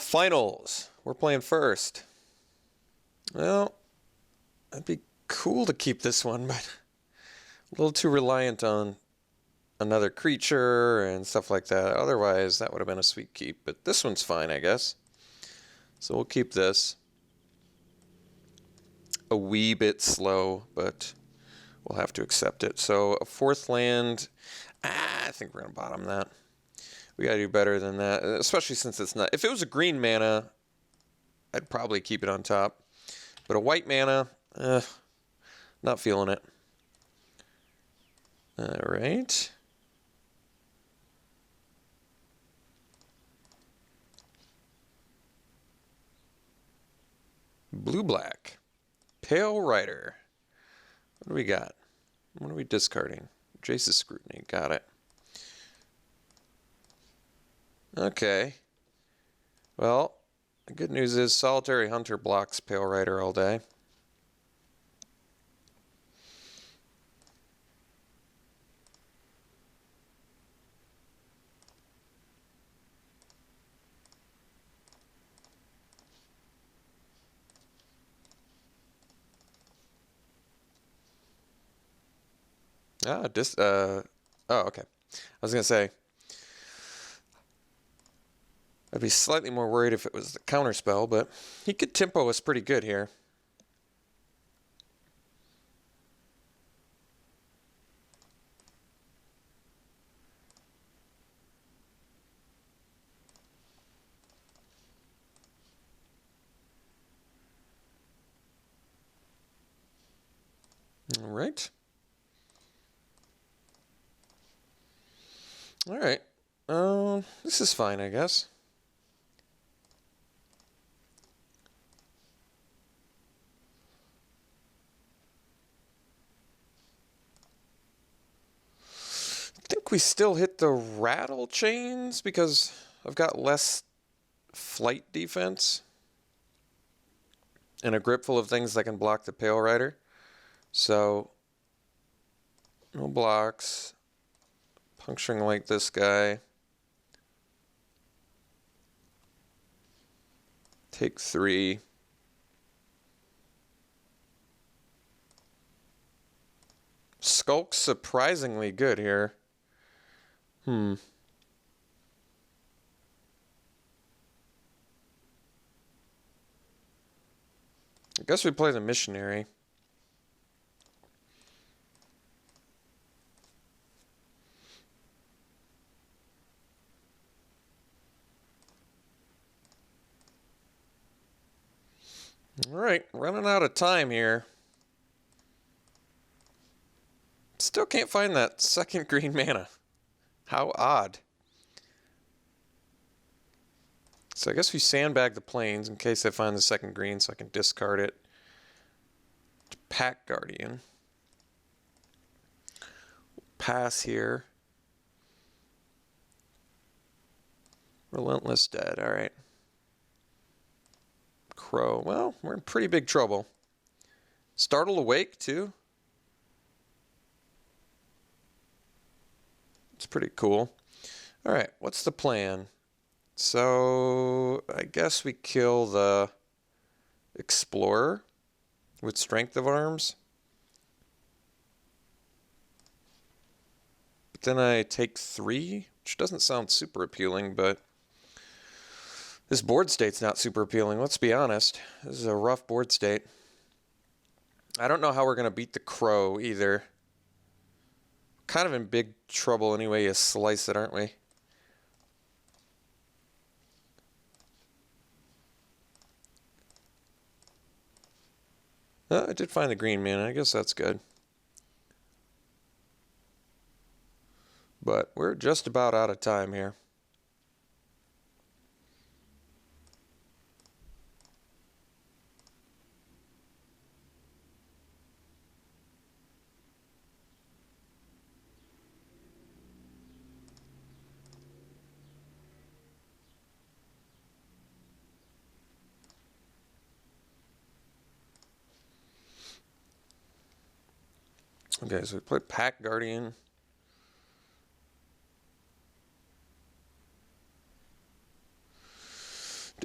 Finals. We're playing first. Well, it'd be cool to keep this one, but a little too reliant on another creature and stuff like that. Otherwise, that would have been a sweet keep. But this one's fine, I guess. So we'll keep this. A wee bit slow, but we'll have to accept it. So a fourth land. I think we're going to bottom that. We got to do better than that, especially since it's not. If it was a green mana, I'd probably keep it on top. But a white mana, not feeling it. All right. Blue-black. Pale Rider. What do we got? What are we discarding? Jace's Scrutiny. Got it. Okay. Well, the good news is Solitary Hunter blocks Pale Rider all day. Oh, okay. I was going to say, I'd be slightly more worried if it was the counterspell, but he could tempo us pretty good here. All right. All right. This is fine, I guess. I think we still hit the rattle chains because I've got less flight defense and a grip full of things that can block the Pale Rider. So, no blocks. Puncturing like this guy. Take 3. Skulk's surprisingly good here. I guess we play the Missionary. All right, running out of time here. Still can't find that second green mana. How odd. So I guess we sandbag the plains in case I find the second green so I can discard it. Pack Guardian. Pass here. Relentless Dead, all right. Crow, well, we're in pretty big trouble. Startle Awake, too. It's pretty cool. All right, what's the plan? So, I guess we kill the Explorer with Strength of Arms. But then I take 3, which doesn't sound super appealing, but this board state's not super appealing, let's be honest. This is a rough board state. I don't know how we're going to beat the Crow either. Kind of in big trouble anyway, you slice it, aren't we? I did find the green mana, I guess that's good. But we're just about out of time here. Okay, so we play Pack Guardian.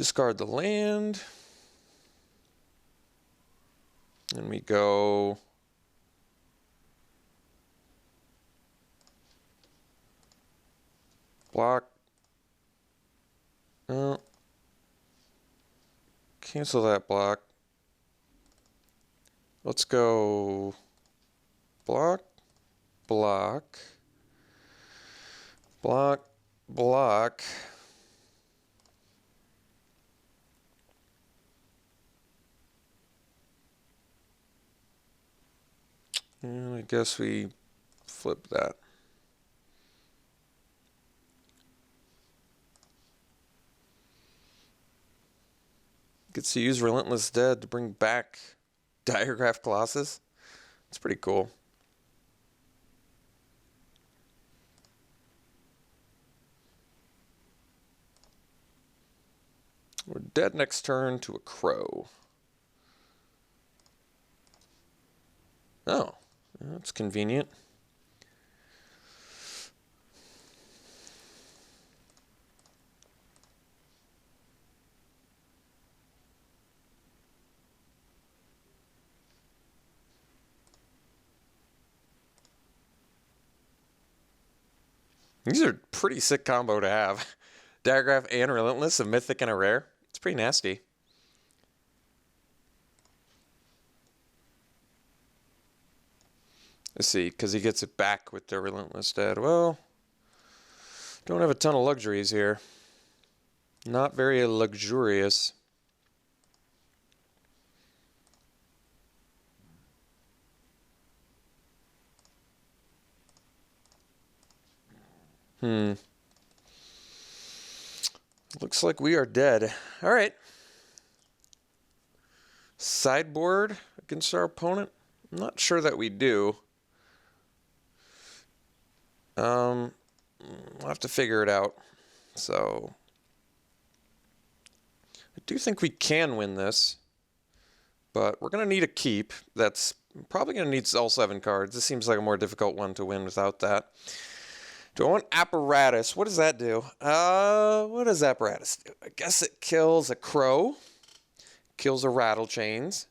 Discard the land. And we go... Block. Cancel that block. Let's go... Block. Block. Block. Block. And I guess we flip that. Gets to use Relentless Dead to bring back Diregraph Colossus. It's pretty cool. We're dead next turn to a crow. Oh, that's convenient. These are pretty sick combo to have. Diregraph and Relentless, a mythic and a rare. It's pretty nasty. Let's see, because he gets it back with the Relentless Dead. Well, don't have a ton of luxuries here. Not very luxurious. Looks like we are dead. All right. Sideboard against our opponent? I'm not sure that we do. We'll have to figure it out. So, I do think we can win this, but we're going to need a keep. That's probably going to need all 7 cards. This seems like a more difficult one to win without that. Do I want Apparatus? What does that do? What does Apparatus do? I guess it kills a crow. Kills a Rattle Chains.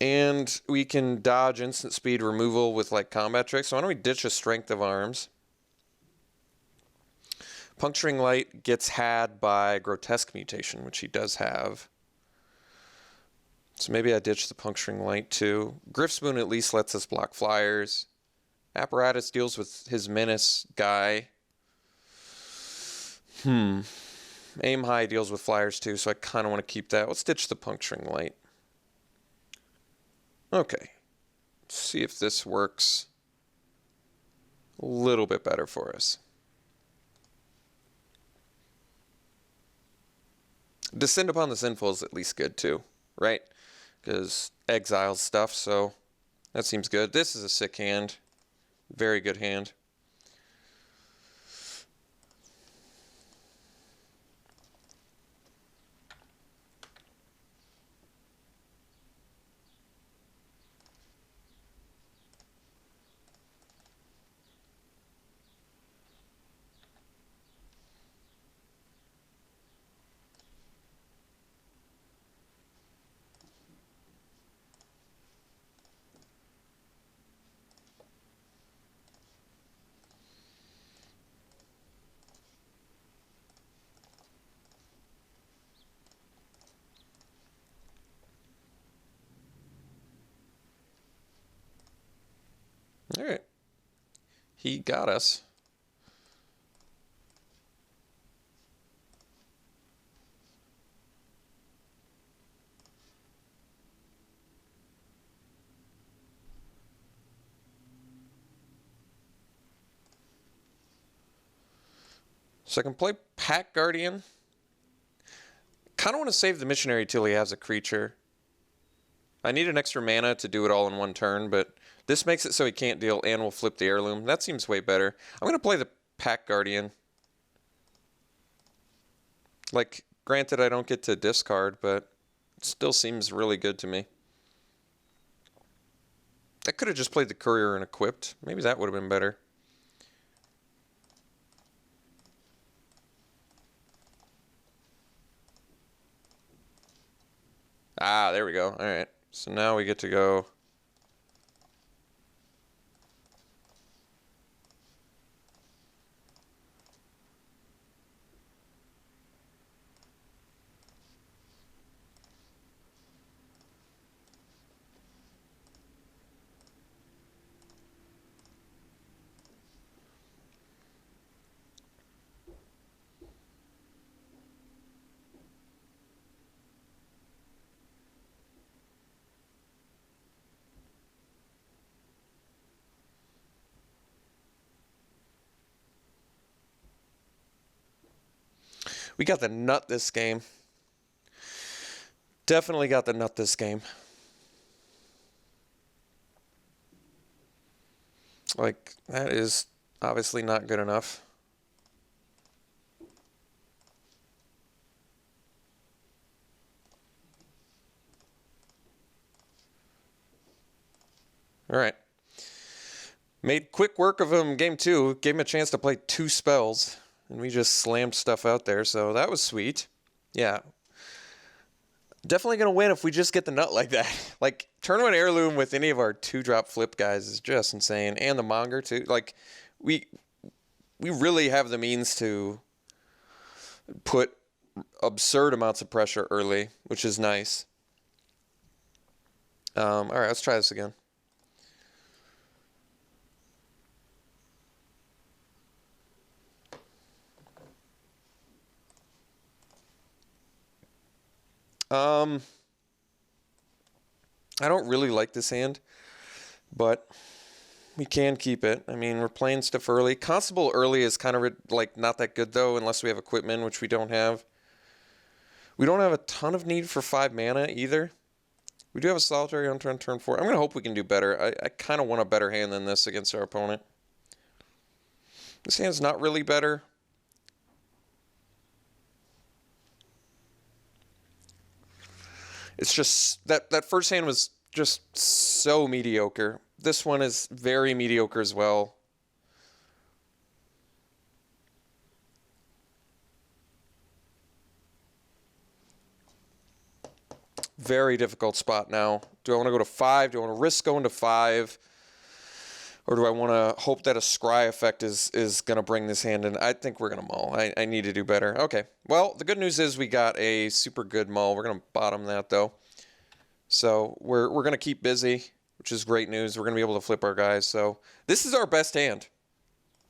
And we can dodge instant speed removal with like combat tricks. So why don't we ditch a Strength of Arms? Puncturing Light gets had by Grotesque Mutation, which he does have. So maybe I ditch the Puncturing Light too. Griffspoon at least lets us block flyers. Apparatus deals with his Menace guy. Aim High deals with flyers too, so I kind of want to keep that. Let's ditch the Puncturing Light. Okay. Let's see if this works a little bit better for us. Descend Upon the Sinful is at least good too, right? Because exiles stuff, so that seems good. This is a sick hand. Very good hand. All right. He got us. So I can play Pack Guardian. Kind of want to save the Missionary till he has a creature. I need an extra mana to do it all in one turn, but this makes it so he can't deal and will flip the Heirloom. That seems way better. I'm going to play the Pack Guardian. Like, granted I don't get to discard, but it still seems really good to me. I could have just played the Courier and equipped. Maybe that would have been better. Ah, there we go. All right. So now we get to go. We got the nut this game. Definitely got the nut this game. Like, that is obviously not good enough. All right. Made quick work of him game 2. Gave him a chance to play 2 spells. And we just slammed stuff out there. So that was sweet. Yeah. Definitely going to win if we just get the nut like that. Like, Tournament Heirloom with any of our 2-drop flip guys is just insane. And the Monger, too. Like, we really have the means to put absurd amounts of pressure early, which is nice. All right, let's try this again. I don't really like this hand, but we can keep it. I mean, we're playing stuff early. Constable early is kind of like not that good though, unless we have equipment, which we don't have. We don't have a ton of need for 5 mana either. We do have a solitary on turn 4. I'm going to hope we can do better. I kind of want a better hand than this against our opponent. This hand's not really better. It's just that first hand was just so mediocre. This one is very mediocre as well. Very difficult spot now. Do I want to go to 5? Do I want to risk going to 5? Or do I want to hope that a scry effect is going to bring this hand in? I think we're going to mull. I need to do better. Okay. Well, the good news is we got a super good mull. We're going to bottom that, though. So we're going to keep busy, which is great news. We're going to be able to flip our guys. So this is our best hand,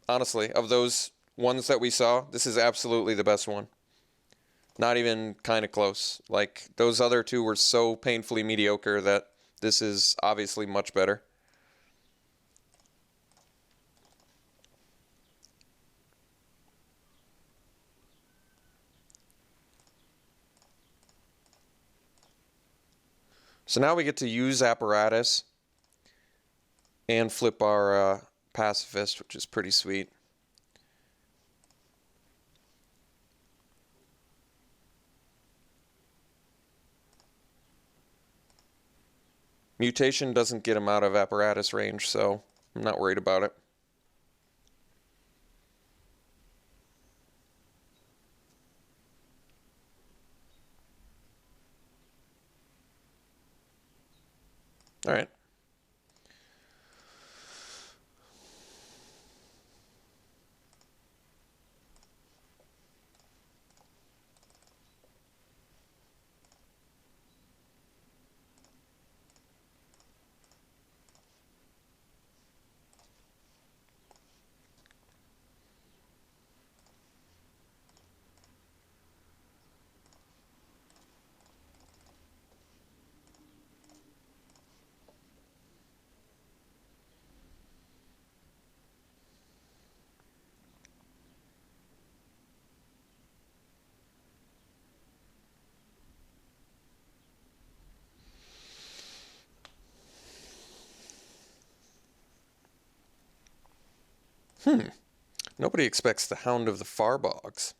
honestly. Of those ones that we saw, this is absolutely the best one. Not even kind of close. Like, those other 2 were so painfully mediocre that this is obviously much better. So now we get to use Apparatus and flip our Pacifist, which is pretty sweet. Mutation doesn't get him out of Apparatus range, so I'm not worried about it. All right. Nobody expects the Hound of the Farbogs.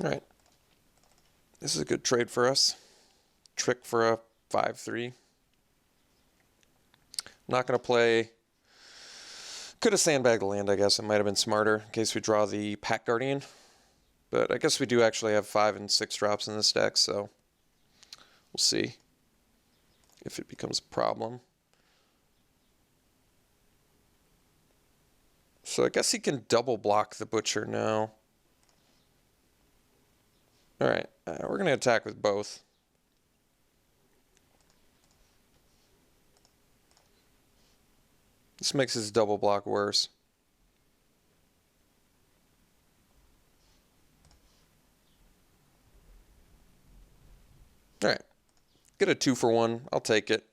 All right. This is a good trade for us. Trick for a 5-3. Not going to play. Could have sandbagged the land, I guess. It might have been smarter in case we draw the Pack Guardian. But I guess we do actually have 5 and 6 drops in this deck, so we'll see if it becomes a problem. So I guess he can double block the Butcher now. Alright, we're going to attack with both. This makes his double block worse. Alright, get a 2-for-1. I'll take it.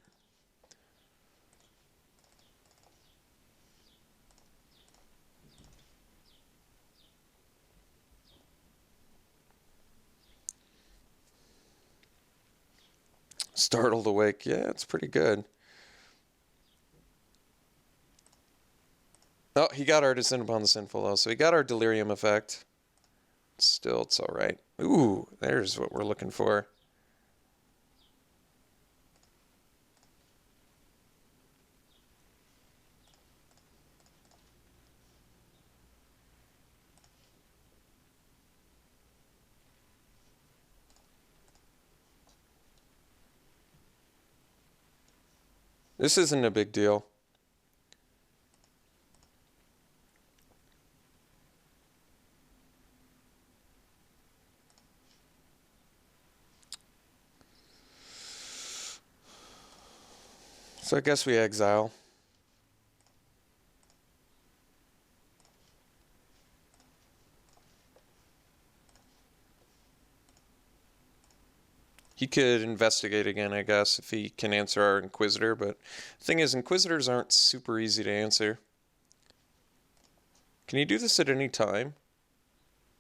Startled Awake. Yeah, it's pretty good. Oh, he got our Descent Upon the Sinful, though, so he got our Delirium effect. Still, it's alright. Ooh, there's what we're looking for. This isn't a big deal. So I guess we exile. He could investigate again, I guess, if he can answer our Inquisitor, but the thing is, Inquisitors aren't super easy to answer. Can you do this at any time?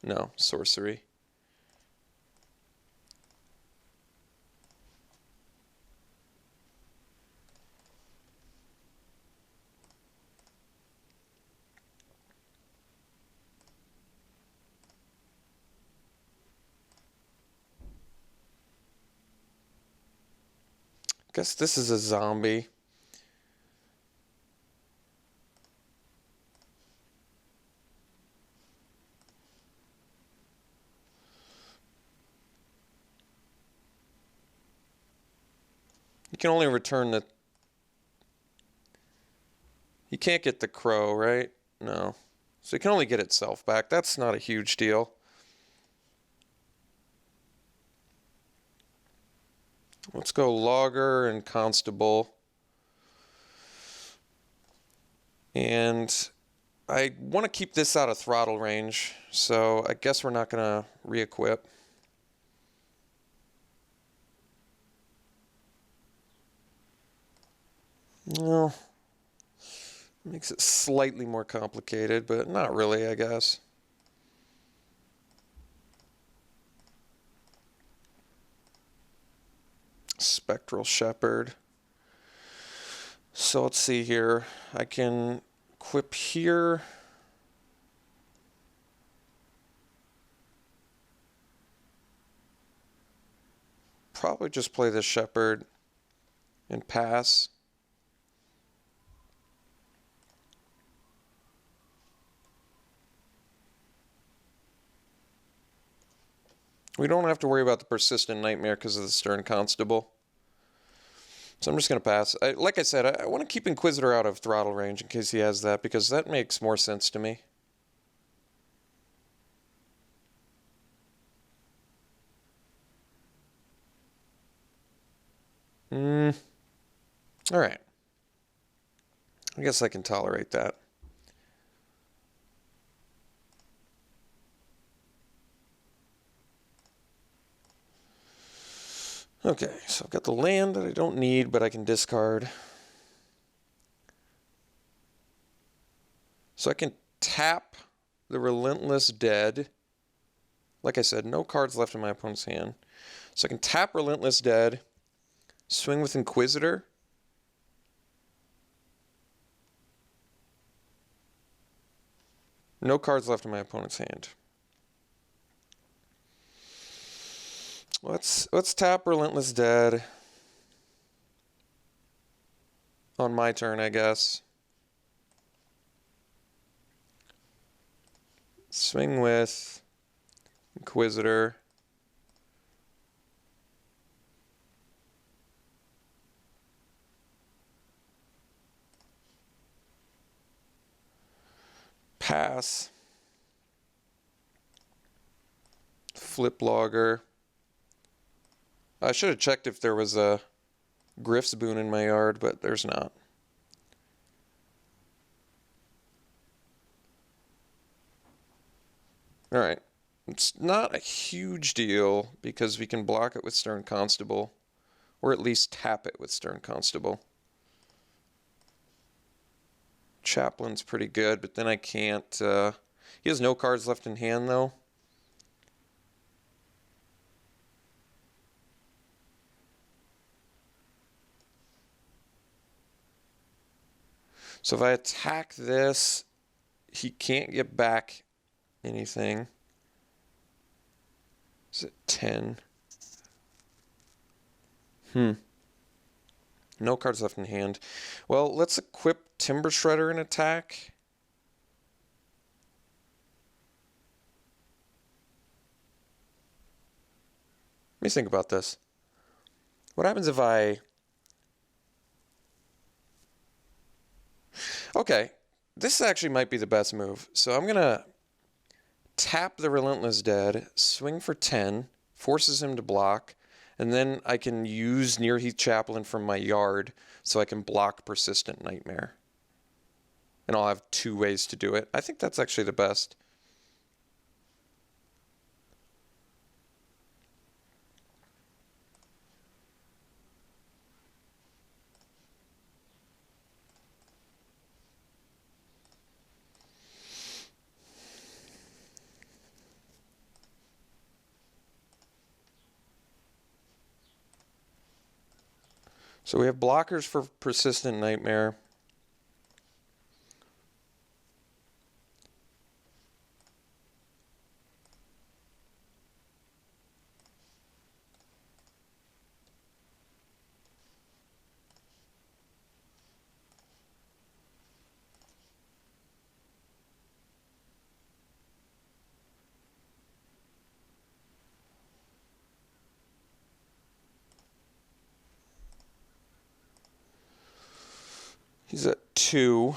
No, sorcery. Guess this is a zombie. You can only return the... You can't get the crow, right? No. So you can only get itself back. That's not a huge deal. Let's go Logger and Constable. And I want to keep this out of throttle range, so I guess we're not going to re-equip. Well, makes it slightly more complicated, but not really, I guess. Spectral Shepherd. So let's see here. I can equip here. Probably just play the Shepherd and pass. We don't have to worry about the Persistent Nightmare because of the Stern Constable. So I'm just going to pass. Like I said, I want to keep Inquisitor out of throttle range in case he has that, because that makes more sense to me. Alright. I guess I can tolerate that. Okay, so I've got the land that I don't need, but I can discard. So I can tap the Relentless Dead. Like I said, no cards left in my opponent's hand. So I can tap Relentless Dead, swing with Inquisitor. No cards left in my opponent's hand. Let's tap Relentless Dead on my turn, I guess. Swing with Inquisitor. Pass. Flip Logger. I should have checked if there was a Griff's Boon in my yard, but there's not. Alright. It's not a huge deal because we can block it with Stern Constable, or at least tap it with Stern Constable. Chaplain's pretty good, but then I can't... he has no cards left in hand, though. So if I attack this, he can't get back anything. Is it 10? No cards left in hand. Well, let's equip Timber Shredder and attack. Let me think about this. What happens if I... Okay, this actually might be the best move. So I'm going to tap the Relentless Dead, swing for 10, forces him to block, and then I can use Near Heath Chaplain from my yard so I can block Persistent Nightmare. And I'll have 2 ways to do it. I think that's actually the best. So we have blockers for Persistent Nightmare. He's at 2.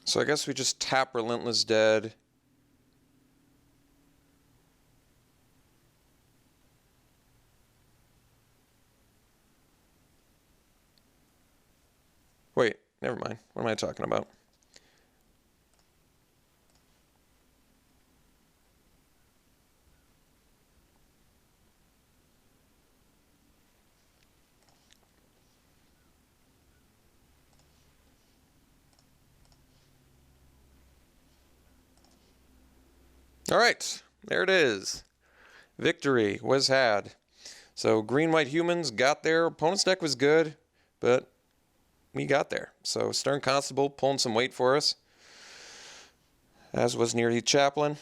So I guess we just tap Relentless Dead. Wait, never mind. What am I talking about? All right, there it is. Victory was had. So green-white humans got there. Opponent's deck was good, but we got there. So Stern Constable pulling some weight for us, as was Near Heath Chaplain.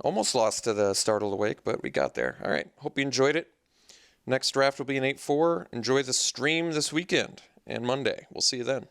Almost lost to the Startled Awake, but we got there. All right, hope you enjoyed it. Next draft will be an 8-4. Enjoy the stream this weekend and Monday. We'll see you then.